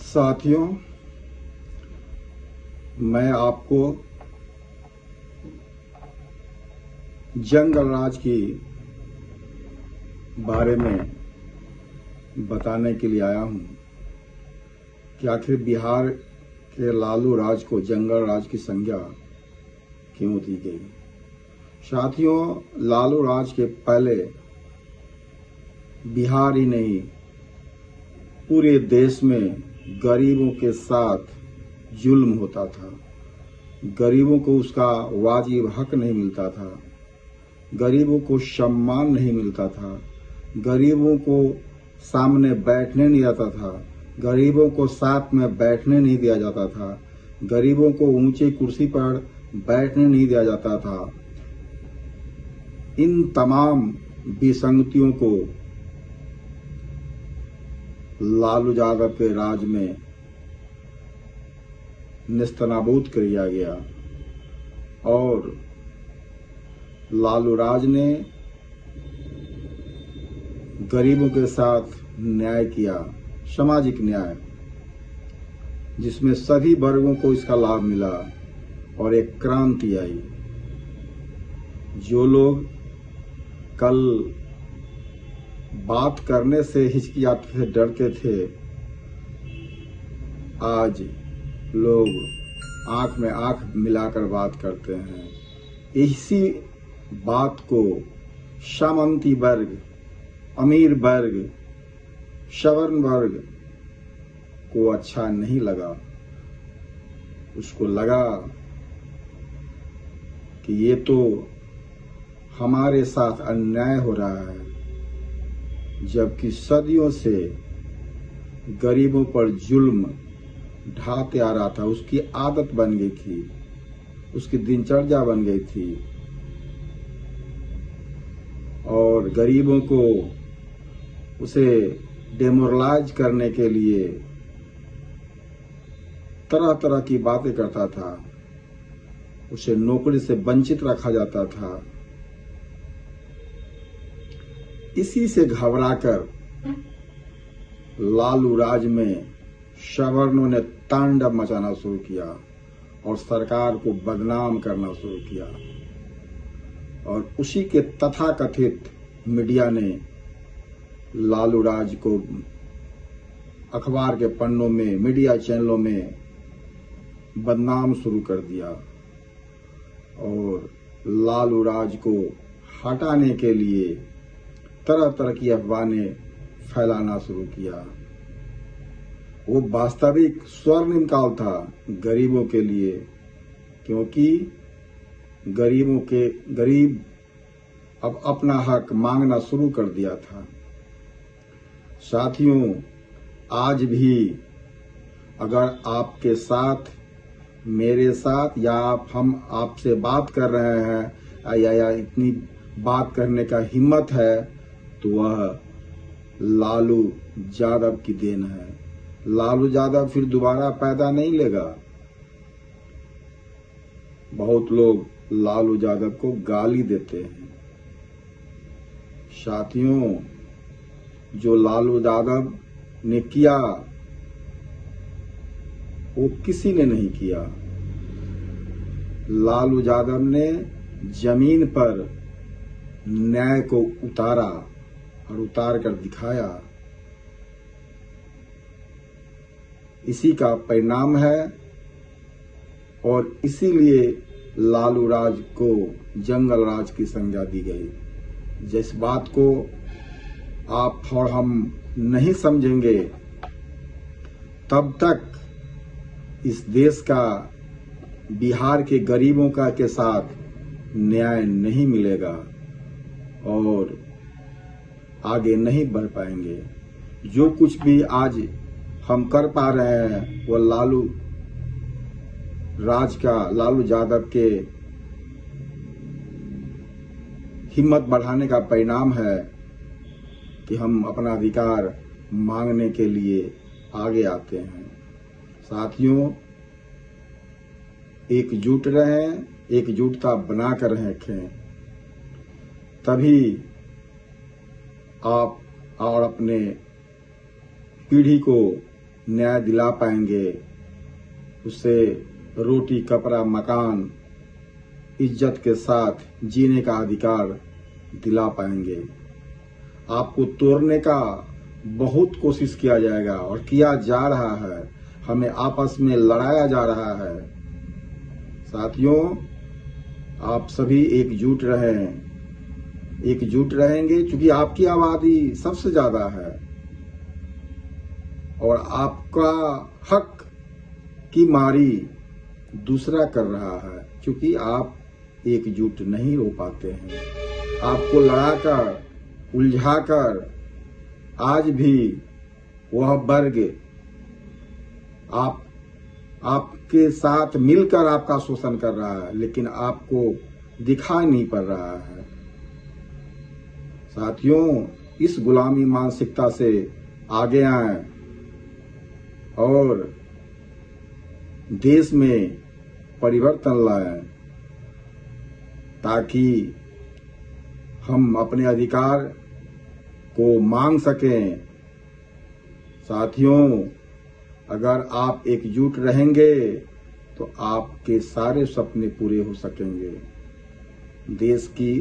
साथियों, मैं आपको जंगल राज की बारे में बताने के लिए आया हूं कि आखिर बिहार के लालू राज को जंगल राज की संज्ञा क्यों दी गई। साथियों, लालू राज के पहले बिहार ही नहीं पूरे देश में गरीबों के साथ जुल्म होता था। गरीबों को उसका वाजिब हक नहीं मिलता था, गरीबों को सम्मान नहीं मिलता था, गरीबों को सामने बैठने नहीं आता था, गरीबों को साथ में बैठने नहीं दिया जाता था, गरीबों को ऊंची कुर्सी पर बैठने नहीं दिया जाता था। इन तमाम विसंगतियों को लालू यादव के राज में नेस्तनाबूद कर दिया गया और लालू राज ने गरीबों के साथ न्याय किया, सामाजिक न्याय, जिसमें सभी वर्गों को इसका लाभ मिला और एक क्रांति आई। जो लोग कल बात करने से हिचकिचाते थे, डरते थे, आज लोग आंख में आंख मिलाकर बात करते हैं। इसी बात को सामंती वर्ग, अमीर वर्ग, सवर्ण वर्ग को अच्छा नहीं लगा। उसको लगा कि ये तो हमारे साथ अन्याय हो रहा है, जबकि सदियों से गरीबों पर जुल्म ढाते आ रहा था। उसकी आदत बन गई थी, उसकी दिनचर्या बन गई थी और गरीबों को उसे डेमोरलाइज करने के लिए तरह तरह की बातें करता था। उसे नौकरी से वंचित रखा जाता था। इसी से घबराकर लालू राज में सवर्णों ने तांडव मचाना शुरू किया और सरकार को बदनाम करना शुरू किया। और उसी के तथाकथित मीडिया ने लालू राज को अखबार के पन्नों में, मीडिया चैनलों में बदनाम शुरू कर दिया और लालू राज को हटाने के लिए तरह तरह की अफवाहें फैलाना शुरू किया। वो वास्तविक स्वर्णिम काल था गरीबों के लिए, क्योंकि गरीब अब अपना हक मांगना शुरू कर दिया था। साथियों, आज भी अगर आपके साथ, मेरे साथ, या हम आपसे बात कर रहे हैं या इतनी बात करने का हिम्मत है, तो वह लालू यादव की देन है। लालू यादव फिर दोबारा पैदा नहीं लेगा। बहुत लोग लालू यादव को गाली देते हैं। साथियों, जो लालू यादव ने किया वो किसी ने नहीं किया। लालू यादव ने जमीन पर न्याय को उतारा और उतार कर दिखाया। इसी का परिणाम है और इसीलिए लालू राज को जंगल राज की संज्ञा दी गई। जिस बात को आप और हम नहीं समझेंगे, तब तक इस देश का, बिहार के गरीबों का के साथ न्याय नहीं मिलेगा और आगे नहीं बढ़ पाएंगे। जो कुछ भी आज हम कर पा रहे हैं वो लालू यादव के हिम्मत बढ़ाने का परिणाम है कि हम अपना अधिकार मांगने के लिए आगे आते हैं। साथियों, एकजुट रहें, एकजुटता बनाकर रखें, तभी आप और अपने पीढ़ी को न्याय दिला पाएंगे, उसे रोटी, कपड़ा, मकान, इज्जत के साथ जीने का अधिकार दिला पाएंगे। आपको तोड़ने का बहुत कोशिश किया जाएगा और किया जा रहा है। हमें आपस में लड़ाया जा रहा है। साथियों, आप सभी एकजुट रहें, एकजुट रहेंगे क्योंकि आपकी आबादी सबसे ज्यादा है और आपका हक की मारी दूसरा कर रहा है क्योंकि आप एकजुट नहीं हो पाते हैं। आपको लड़ाकर, उलझाकर आज भी वह वर्ग आपके साथ मिलकर आपका शोषण कर रहा है, लेकिन आपको दिखाई नहीं पड़ रहा है। साथियों, इस गुलामी मानसिकता से आगे आएं और देश में परिवर्तन लाएं ताकि हम अपने अधिकार को मांग सकें। साथियों, अगर आप एकजुट रहेंगे तो आपके सारे सपने पूरे हो सकेंगे। देश की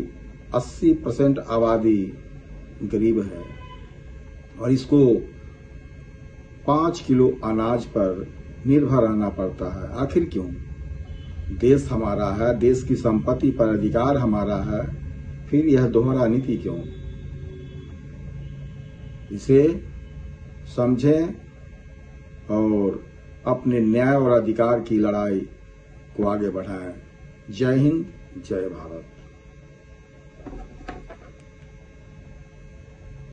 80% आबादी गरीब है और इसको 5 किलो अनाज पर निर्भर रहना पड़ता है। आखिर क्यों? देश हमारा है, देश की संपत्ति पर अधिकार हमारा है, फिर यह दोहरा नीति क्यों? इसे समझें और अपने न्याय और अधिकार की लड़ाई को आगे बढ़ाएं। जय हिंद, जय भारत।